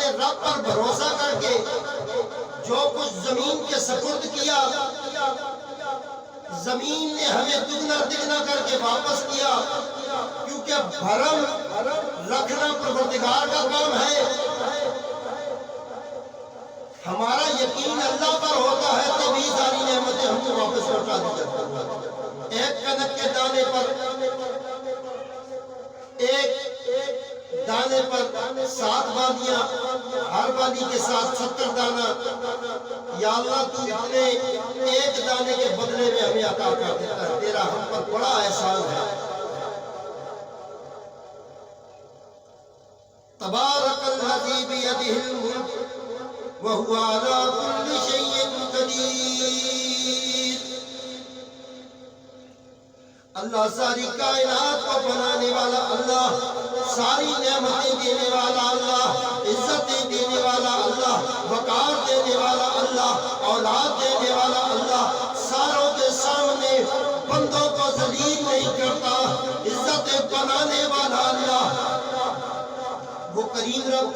اپنے رب پر بھروسہ کر کے جو کچھ زمین کے سپرد کیا، زمین نے ہمیں دگنا دگنا کر کے واپس کیا، کیونکہ بھرم رکھنا پروردگار کا کام ہے۔ ہمارا یقین اللہ پر ہوتا ہے تبھی ساری نعمتیں ہم کو واپس لوٹا دی جاتی ہیں۔ ایک کنک کے دانے پر، ایک دانے پر 7 وادیاں، ہر وادی کے ساتھ 70 دانہ، یا اللہ تو اتنے ایک دانے کے بدلے میں ہمیں عطا کر دیتا ہے، تیرا ہم پر بڑا احسان ہے۔ تبارک الذی بیدہ الملک وہو علی کل شیء قدیر۔ اللہ ساری کائنات کو بنانے والا اللہ، ساری نعمتیں دینے والا اللہ، عزتیں دینے والا اللہ، وقار دینے والا اللہ، اولاد دینے والا اللہ، ساروں کے سامنے بندوں کو ذلیل نہیں کرتا، عزتیں بنانے والا اللہ، وہ کریم رب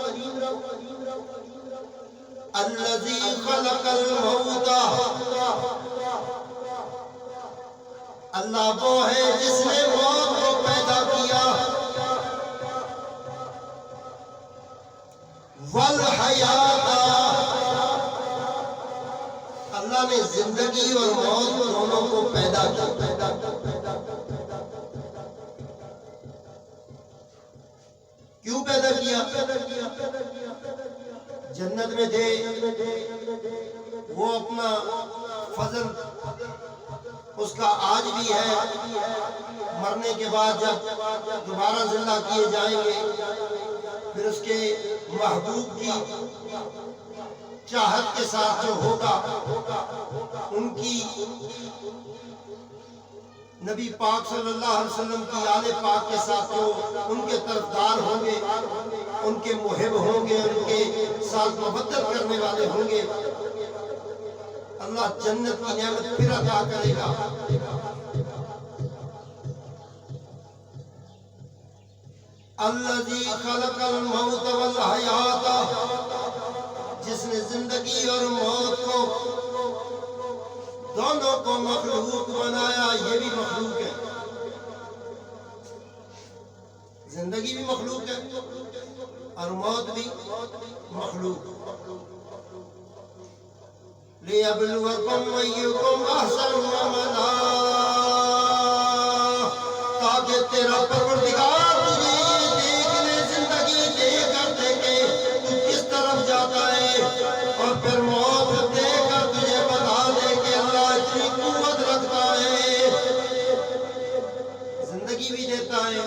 الذی خلق الموت، اللہ وہ ہے جس نے موت کو پیدا کیا، والحیات، اللہ نے زندگی اور موت دونوں کو پیدا کیا۔ کیوں پیدا کیا؟ جنت میں تھے، وہ اپنا فضل اس کا آج بھی ہے، مرنے کے بعد جب دوبارہ زندہ کیے جائیں گے، پھر اس کے محبوب کی چاہت کے ساتھ جو ہوگا، ان کی نبی پاک صلی اللہ علیہ وسلم کی آل پاک کے ساتھ جو ان کے طرفدار ہوں گے، ان کے محب ہوں گے، ان کے ساتھ محبت کرنے والے ہوں گے، اللہ جنت کی نعمت پھر عطا کرے گا۔ الذی خلق الموت والحیات، جس نے زندگی اور موت کو دونوں کو مخلوق بنایا، یہ بھی مخلوق ہے، زندگی بھی مخلوق ہے اور موت بھی مخلوق۔ لِيَبْلُوَكُمْ أَيُّكُمْ أَحْسَنُ عَمَلًا، تاکہ تیرا پروردگار تجھے یہ دیکھ لے، زندگی دیکھ کر دیکھے تو کس طرف جاتا ہے، اور پھر موت دیکھ کر تجھے بتا دے کہ اللہ اتنی قوت رکھتا ہے، زندگی بھی دیتا ہے،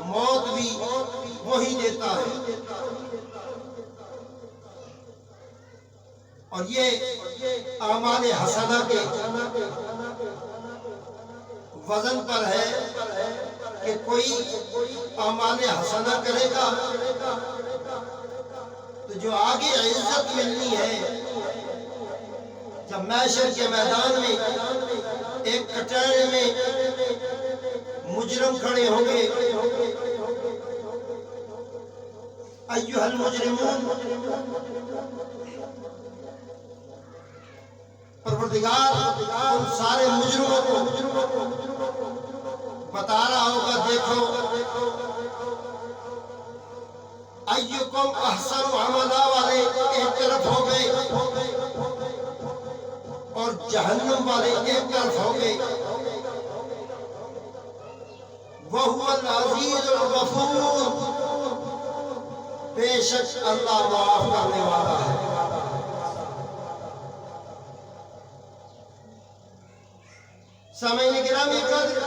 موت بھی وہی دیتا ہے۔ اور یہ اعمال حسنہ کے وزن پر ہے کہ کوئی اعمال حسنہ کرے گا تو جو آگے عزت ملنی ہے، جب محشر کے میدان میں ایک کٹہرے میں مجرم کھڑے ہوں گے، ایھا المجرمون، پروردگار ان سارے مجرموں کو بتا رہا ہوگا، دیکھو ایکم احسن عملا والے ایک طرف ہو گئے اور جہنم والے ایک طرف ہو گئے، وَهُوَ الْعَزِيزُ الْغَفُورُ، بے شک اللہ معاف کرنے والا ہے۔ سامعین گرامی قدر،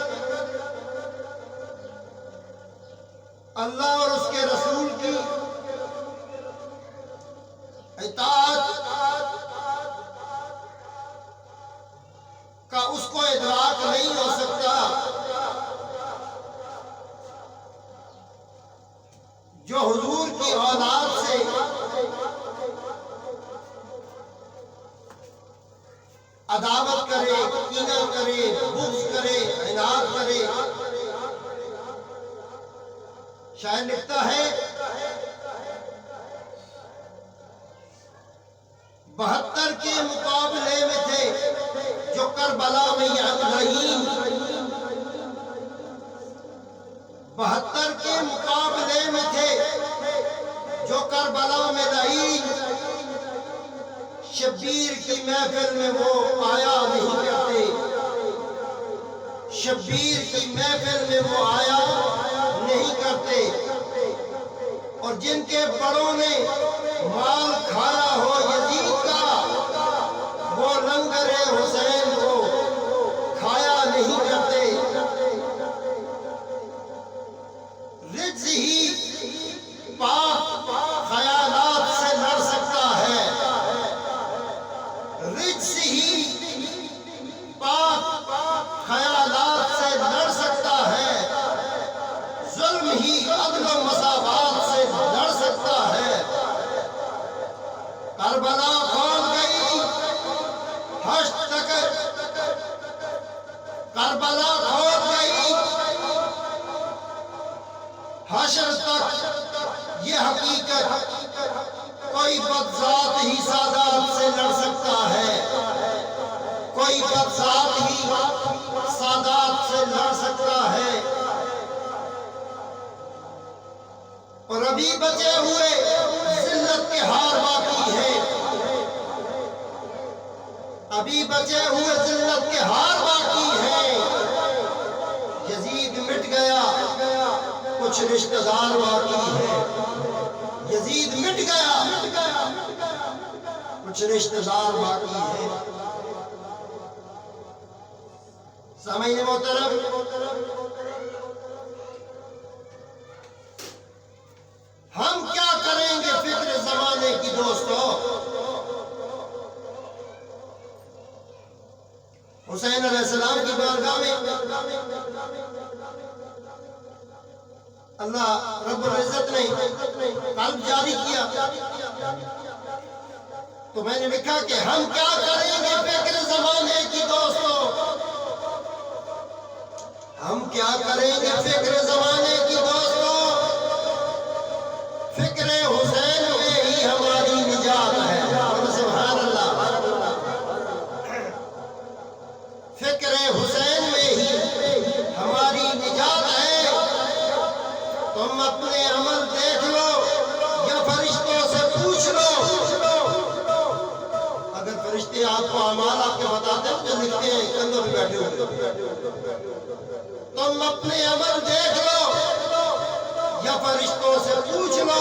اللہ اور اس کے رسول کی اطاعت کا اس کو ادراک نہیں ہو سکتا جو حضور کی اولاد سے عداوت کرے، کینہ کرے، بغض کرے، عناد کرے۔ شاعر لکھتا ہے 72 کے مقابلے میں تھے جو کربلا میں یعین 72 کے مقابلے میں تھے جو کربلا میں لعین شبیر کی محفل میں وہ آیا نہیں کرتے شبیر کی محفل میں وہ آیا نہیں کرتے اور جن کے بڑوں نے مال کھایا ہو یزید کا وہ لنگر حسین کو کھایا نہیں کرتے رجز ہی پاک خیالات سے لڑ سکتا ہے رجز ہی پاک خیالات سے لڑ سکتا ہے ظلم ہی عدل و مساوات سے لڑ سکتا ہے کربلا کھول گئی حشر تک کربلا کھول گئی حشر تک یہ حقیقت کوئی بدذات ہی سادات سے لڑ سکتا ہے کوئی بدذات ہی سادات سے لڑ سکتا ہے اور ابھی بچے ہوئے ذلت کے ہار باقی ہے ابھی بچے ہوئے ذلت کے ہار باقی ہے یزید مٹ گیا کچھ رشتہ دار باقی ہے یزید مٹ گیا کچھ رشتہ دار باقی ہے سامعین محترم ہم کیا کریں گے فکر زمانے کی دوستو حسین علیہ السلام کی بارگاہ میں اللہ رب العزت نے قلب جاری کیا تو میں نے لکھا کہ ہم کیا کریں گے فکر زمانے کی دوستو ہم کیا کریں گے فکر زمانے کی دوستو فکر حسین میں ہی ہماری نجات ہے سبحان اللہ فکر حسین میں ہی ہماری نجات ہے تم اپنے عمل دیکھ لو یا فرشتوں سے پوچھ لو اگر فرشتے آپ کو اعمال آپ کے بتاتے ہیں تو لکھتے ہیں کندھوں پہ بیٹھے ہوئے تم اپنے عمل دیکھ لو یا فرشتوں سے پوچھ لو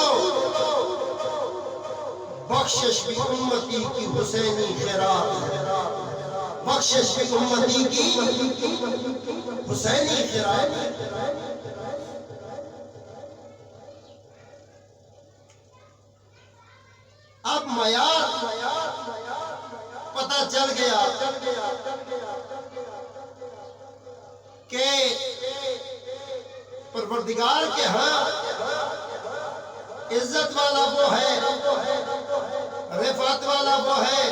بخشش بھی امتی کی حسینی خیرات ہے بخشش بھی امتی کی حسینی خیرات ہے اب معیار پتہ چل گیا کہ پروردگار کے ہاں عزت والا وہ ہے رفعت والا وہ ہے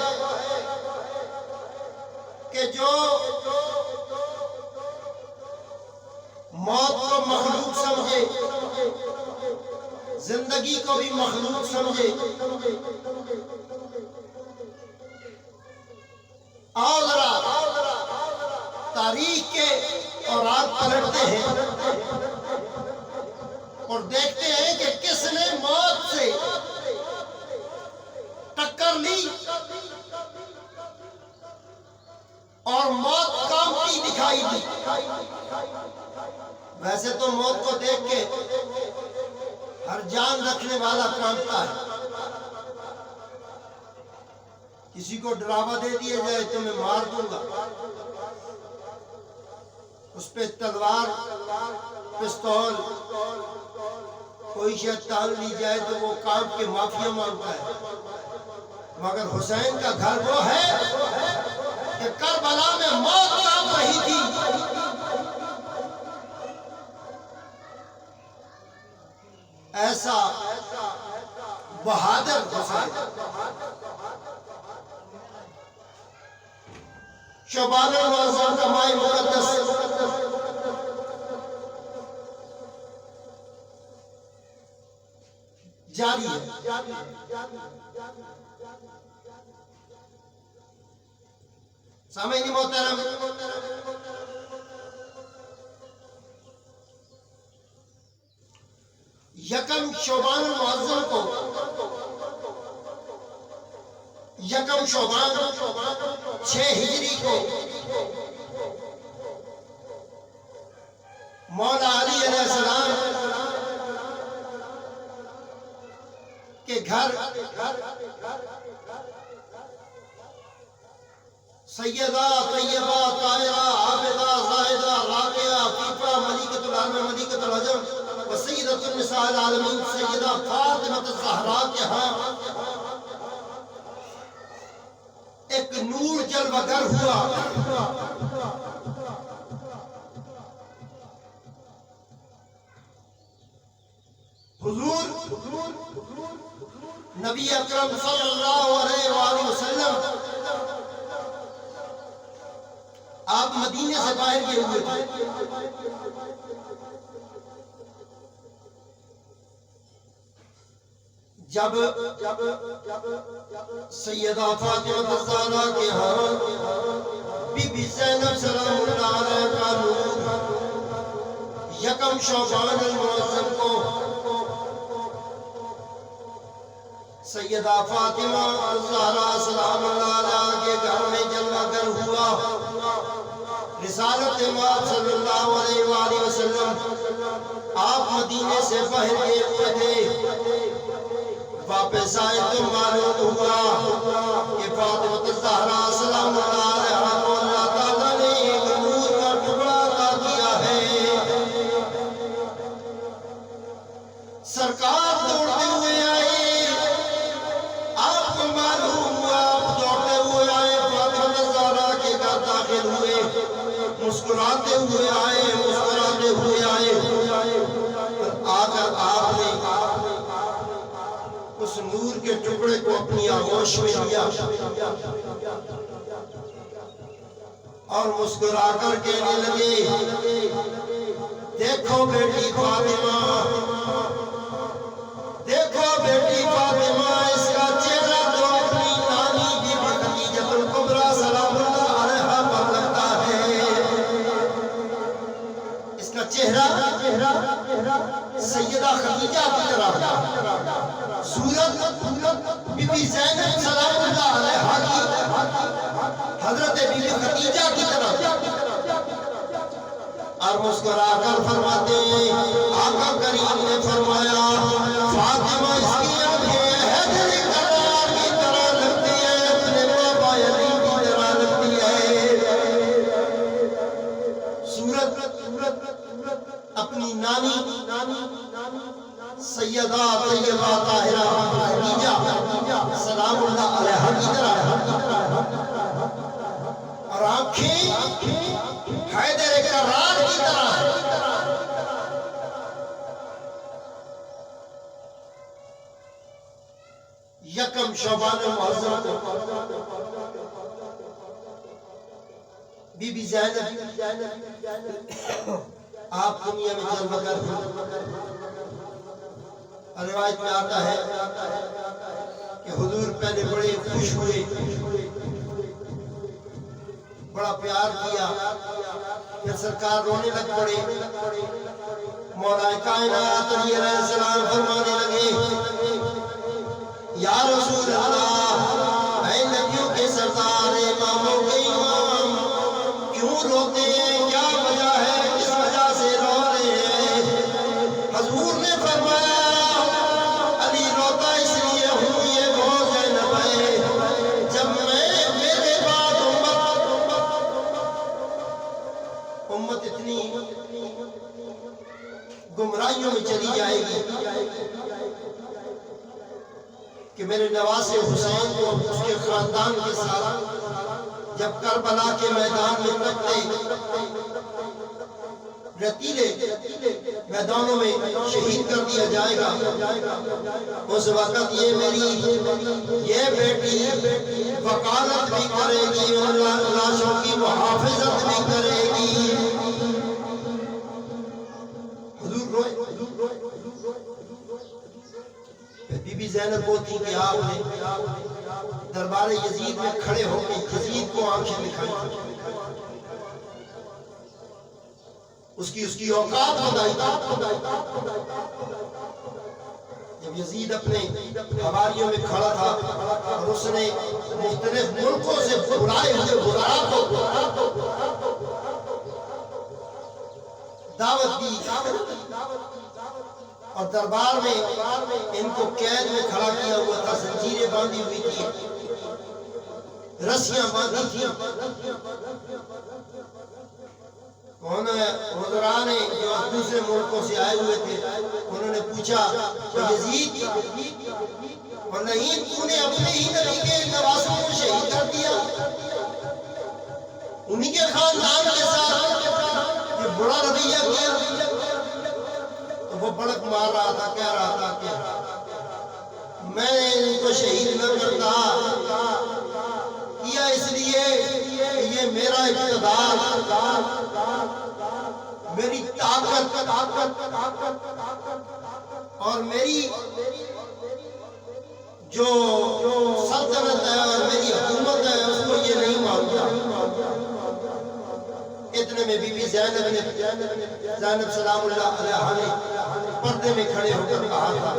کہ جو موت کو مخلوق سمجھے زندگی کو بھی مخلوق سمجھے آؤ ذرا تاریخ کے اور آپ پلٹتے ہیں اور دیکھتے ہیں کہ کس نے موت سے ٹکر لی اور موت کامتی دکھائی دی ویسے تو موت کو دیکھ کے ہر جان رکھنے والا کانپتا ہے کسی کو ڈراوا دے دیا جائے تو میں مار دوں گا اس پہ تلوار پستول کوئی شاید تال لی جائے تو وہ کانپ کے معافیا مانگتا ہے مگر حسین کا گھر وہ ہے کہ کربلا میں موت کانپ رہی تھی ایسا بہادر حسین شعبان المعظم کا مائی مقدس جاری ہے سامعین محترم، یکم شعبان المعظم کو، یکم شعبان 6 ہجری کو مولا علی علیہ السلام کے گھر سیدہ طیبہ طاہرہ عابدہ زاہدہ راقیہ عفیفہ ملکۃ العلم ملکۃ العجم و سیدۃ النساء العالمین سیدہ فاطمہ الزہرا کے ہاں ایک نور جلوہ گر ہوا۔ حضور نبی اکرم صلی اللہ علیہ وآلہ وسلم آپ مدینے سے باہر گئے ہوئے تھے۔ جب سیدہ فاطمہ الزہرا کے ہاں بی بی زینب سلام اللہ علیہ کا نور یکم شعبان المعظم کو سیدہ فاطمہ الزہرا سلام اللہ علیہ کے گھر میں جلوہ گر ہوا۔ رسالت مآب صلی اللہ علیہ وآلہ وسلم آپ مدینے سے باہر گئے ہوئے تھے۔ واپس آئے تو معلوم ہوا کہ فاطمہ الزہرا سلام اللہ علیہ کو اللہ تعالیٰ نے ایک نور کا ٹکڑا عطا کیا ہے۔ سرکار دوڑتے ہوئے آئے، آپ کو معلوم ہوا، آپ دوڑتے ہوئے آئے، فاطمہ الزہرا کے گھر داخل ہوئے، مسکراتے ہوئے آئے، مسکراتے ہوئے آئے، آ کر آپ نے اس نور کے ٹکڑے کو اپنی آغوش میں لیا اور مسکرا کر کہنے لگے، دیکھو بیٹی فاطمہ، دیکھو بیٹی فاطمہ، اس کا چہرہ تو اپنی نانی بی بی خدیجہ الکبریٰ سلام اللہ علیہا پر لگتا ہے۔ اس کا چہرہ سیدہ خدیجہ کی طرح، صورت بی بی زینب سلام اللہ علیہا کی، حضرت بی بی خدیجہ کی طرح، اور مسکرا کر فرماتے ہیں، آقا کریم نے فرمایا، فاطمہ اس کی آنکھیں حیدر کرار کی طرح لگتی ہے، اپنے بابا علی کی طرح لگتی ہے۔ صورت اپنی نانی سیدہ طیبہ طاہرہ خدیجہ سلام اللہ علیہا کی طرح، اور آنکھیں حیدر کرار کی طرح۔ یکم شعبان المعظم بی بی زینب آپ دنیا میں جلوہ گر ہوئے۔ روایت میں آتا ہے کہ حضور پہلے بڑے خوش ہوئے، بڑا پیار کیا، پھر سرکار رونے لگ پڑے۔ مولا کائنات علیہ السلام فرمانے لگے، یا رسول اللہ، اے نبیوں کے سردار، اماموں کے امام، کیوں روتے ہیں؟ کیا وجہ ہے؟ کس وجہ سے رو رہے ہیں؟ حضور نے فرمایا، علی روتا اس لیے ہوں، یہ وہ زینب ہے جب میں میرے بعد امت اتنی گمراہیوں میں چلی جائے گی کہ میرے نواسے حسین کو اس کے خاندان کے ساتھ جب کربلا کے میدان میں تکتے رتیلے میدانوں میں شہید کر دیا جائے گا، اس وقت یہ میری یہ بیٹی وکالت بھی کرے گی، لاشوں کی محافظت بھی کرے گی۔ حضور روئے۔ بی بی زینب بولتی کہ آپ نے دربار یزید میں کھڑے ہو کے یزید کو آنکھیں دکھائی، اس کی اوقات بتائی۔ جب یزید اپنے حواریوں میں کھڑا تھا اور اس نے مختلف ملکوں سے بلائے ہوئے وزراء کو دعوت دی اور دربار میں ان کو قید میں کھڑا کیا ہوا تھا، زنجیریں باندھی ہوئی تھی، رسیاں باندھی تھی، وزراء نے جو دوسرے ملکوں سے آئے ہوئے تھے انہوں نے پوچھا یزید اور نہیں تو نے اپنے ہی نبی کے نواسوں کو شہید کر دیا، انہی کے خاندان کے ساتھ یہ بڑا رویہ کیا؟ تو وہ بڑک مار رہا تھا، کہہ رہا تھا کہ میں ان کو شہید نہ کرتا، کیا اس لیے کہ یہ میرا اقتدار، میری طاقت اور میری جو سلطنت ہے اور میری حکومت ہے اس کو یہ نہیں مانتا۔ اتنے میں بی بی زینب سلام اللہ علیہا نے پردے میں کھڑے ہو کر کہا تھا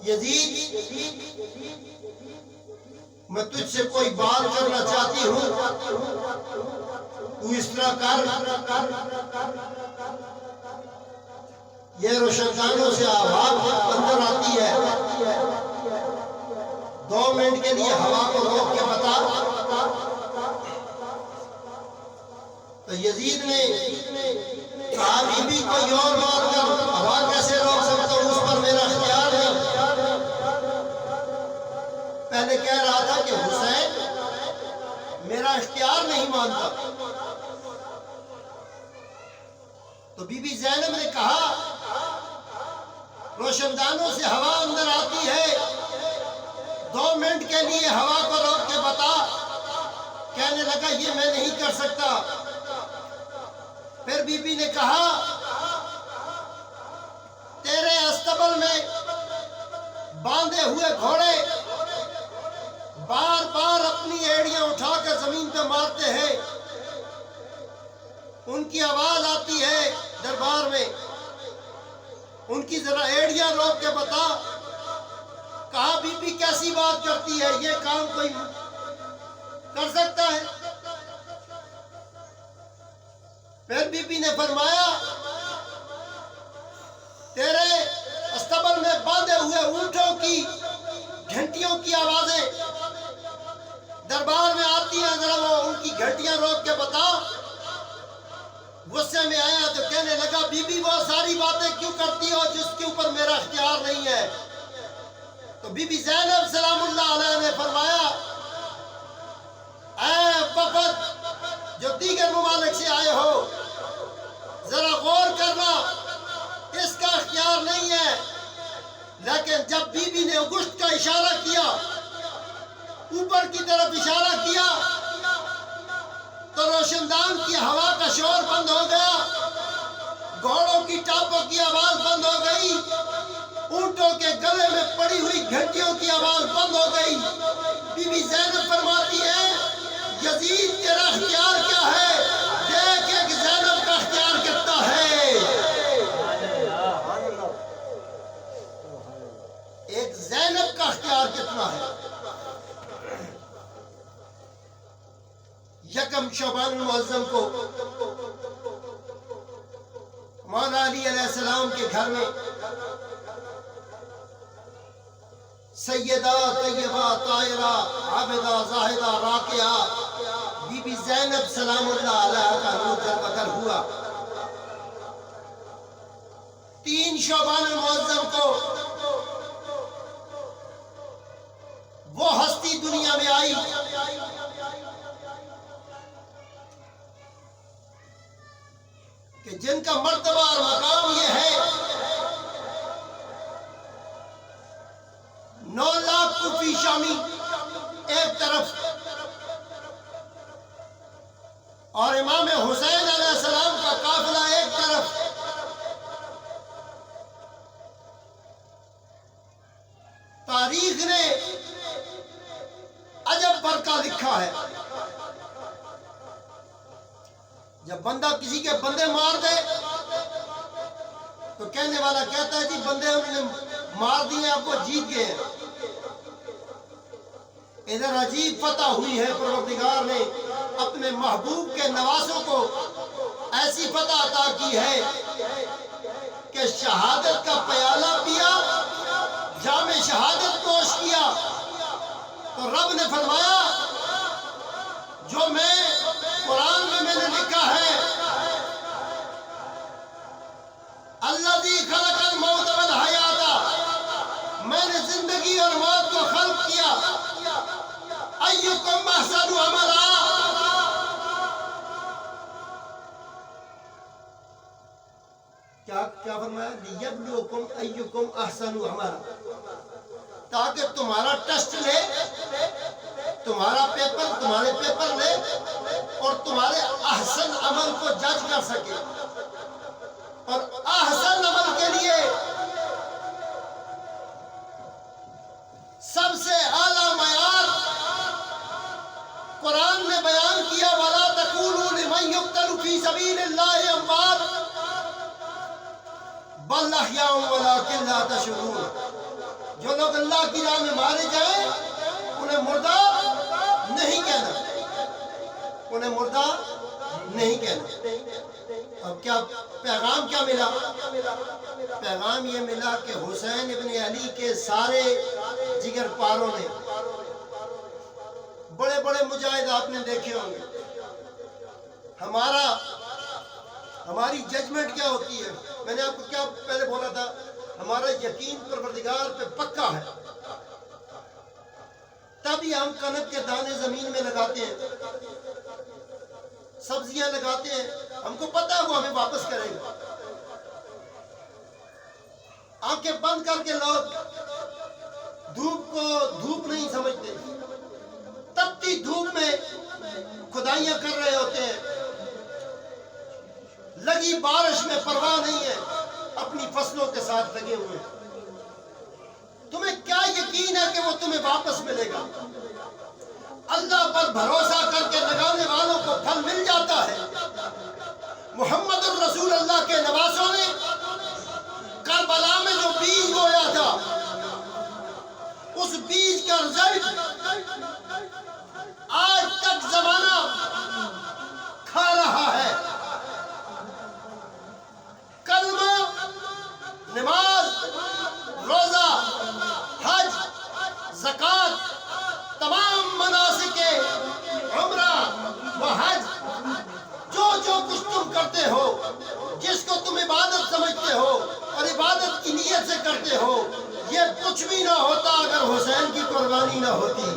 یزید میں تجھ سے کوئی بات کرنا چاہتی ہوں، تو اس طرح کر، یہ روشنخانوں سے آواز اندر آتی ہے، 2 منٹ کے لیے ہوا کو روک کے بتا۔ تو یزید نے کہا بی بی کوئی اور بات کر، ہوا کیسے روک سکتا ہوں، اس پر میرا اختیار نہیں۔ پہلے کہہ رہا تھا کہ حسین میرا اختیار نہیں مانتا، تو بی بی زینب نے کہا روشندانوں سے ہوا اندر آتی ہے، 2 منٹ کے لیے ہوا کو روک کے بتا۔ کہنے لگا یہ میں نہیں کر سکتا۔ پھر بی بی نے کہا تیرے استبل میں باندھے ہوئے گھوڑے بار بار اپنی ایڑیاں اٹھا کر زمین پہ مارتے ہیں، ان کی آواز آتی ہے دربار میں، ان کی ذرا ایڑیاں روک کے بتا۔ کہا بی بی کیسی بات کرتی ہے، یہ کام کوئی کر سکتا ہے؟ پھر بی بی نے فرمایا تیرے استبل میں باندھے ہوئے اونٹوں کی گھنٹیوں کی آوازیں دربار میں آتی ہیں، ذرا وہ ان کی گھنٹیاں روک کے بتا۔ غصے میں آیا تو کہنے لگا بی بی وہ ساری باتیں کیوں کرتی ہو جس کے اوپر میرا اختیار نہیں ہے؟ تو بی بی زینب سلام اللہ علیہ نے فرمایا اے وفد جو دیگر ممالک سے آئے ہو، ذرا غور کرنا، اس کا اختیار نہیں ہے۔ لیکن جب بی بی نے اگشت کا اشارہ کیا، اوپر کی طرف اشارہ کیا، تو روشندان کی ہوا کا شور بند ہو گیا، گھوڑوں کی ٹاپوں کی آواز بند ہو گئی، اونٹوں کے گلے میں پڑی ہوئی گھنٹیوں کی آواز بند ہو گئی۔ بی بی زینب فرماتی ہے یزید تیرا اختیار کیا ہے؟ دیکھ ایک زینب کا اختیار کتنا ہے، ایک زینب کا اختیار کتنا ہے۔ یکم شعبان المعظم کو مولا علی علیہ السلام کے گھر میں سیدہ طیبہ طاہرہ عابدہ زاہدہ راکعہ بی بی زینب سلام اللہ علیہ کا نور جلوگر ہوا۔ 3 شعبان المعظم کو وہ ہستی دنیا میں آئی کہ جن کا مرتبہ اور مقام یہ ہے 9 لاکھ کوفی شامی ایک طرف اور امام حسین علیہ السلام کا قافلہ ایک طرف، تاریخ ہے. جب بندہ کسی کے بندے مار دے تو کہنے والا کہتا ہے جی بندے انہوں نے مار دیے آپ کو جیت گئے ہیں. ادھر عجیب فتح ہوئی ہے پروردگار نے اپنے محبوب کے نواسوں کو ایسی فتح عطا کی ہے کہ شہادت کا پیالہ پیا, جام شہادت نوش کیا تو رب نے فرمایا جو میں قرآن میں نے لکھا ہے الذی خلق الموت والحیات, میں نے زندگی اور موت کو خلق کیا, ایکم احسن عملا, کیا فرمایا لیبلوکم ایکم احسن عملا, تاکہ تمہارا ٹیسٹ لے, تمہارا پیپر, تمہارے پیپر لے اور تمہارے احسن عمل کو جج کر سکے. اور احسن عمل کے لیے سب سے اعلیٰ معیار قرآن نے بیان کیا وَلَا تَقُولُوا لِمَنْ يُقْتَلُ فِي سَبِيلِ اللَّهِ أَمْوَاتٌ بَلْ أَحْيَاءٌ وَلَٰكِنْ لَا تَشْعُرُونَ. جو لوگ اللہ کی راہ میں مارے جائیں انہیں مردہ نہیں کہنا, انہیں مردہ نہیں کہنا. اب کیا پیغام کیا ملا؟ پیغام یہ ملا کہ حسین ابن علی کے سارے جگر پاروں نے, بڑے بڑے مجاہد آپ نے دیکھے ہوں گے, ہماری ججمنٹ کیا ہوتی ہے؟ میں نے آپ کو کیا پہلے بولا تھا, ہمارا یقین پروردگار پہ پکا ہے, تبھی ہم کنک کے دانے زمین میں لگاتے ہیں, سبزیاں لگاتے ہیں, ہم کو پتہ ہے وہ ہمیں واپس کرے گا. آنکھیں بند کر کے لوگ دھوپ کو دھوپ نہیں سمجھتے, تپتی دھوپ میں کھدائیاں کر رہے ہوتے ہیں, لگی بارش میں پرواہ نہیں ہے, اپنی فصلوں کے ساتھ لگے ہوئے ہیں. تمہیں کیا یقین ہے کہ وہ تمہیں واپس ملے گا؟ اللہ پر بھروسہ کر کے لگانے والوں کو پھل مل جاتا ہے. محمد الرسول اللہ کے نواسوں نے کربلا میں جو بیج بویا تھا اس بیج کا رزلٹ آج تک زمانہ کھا رہا ہے. کلمہ, نماز, روزہ, حج, زکوٰۃ, تمام مناسک عمرہ و حج, جو کچھ تم کرتے ہو, جس کو تم عبادت سمجھتے ہو اور عبادت کی نیت سے کرتے ہو, یہ کچھ بھی نہ ہوتا اگر حسین کی قربانی نہ ہوتی.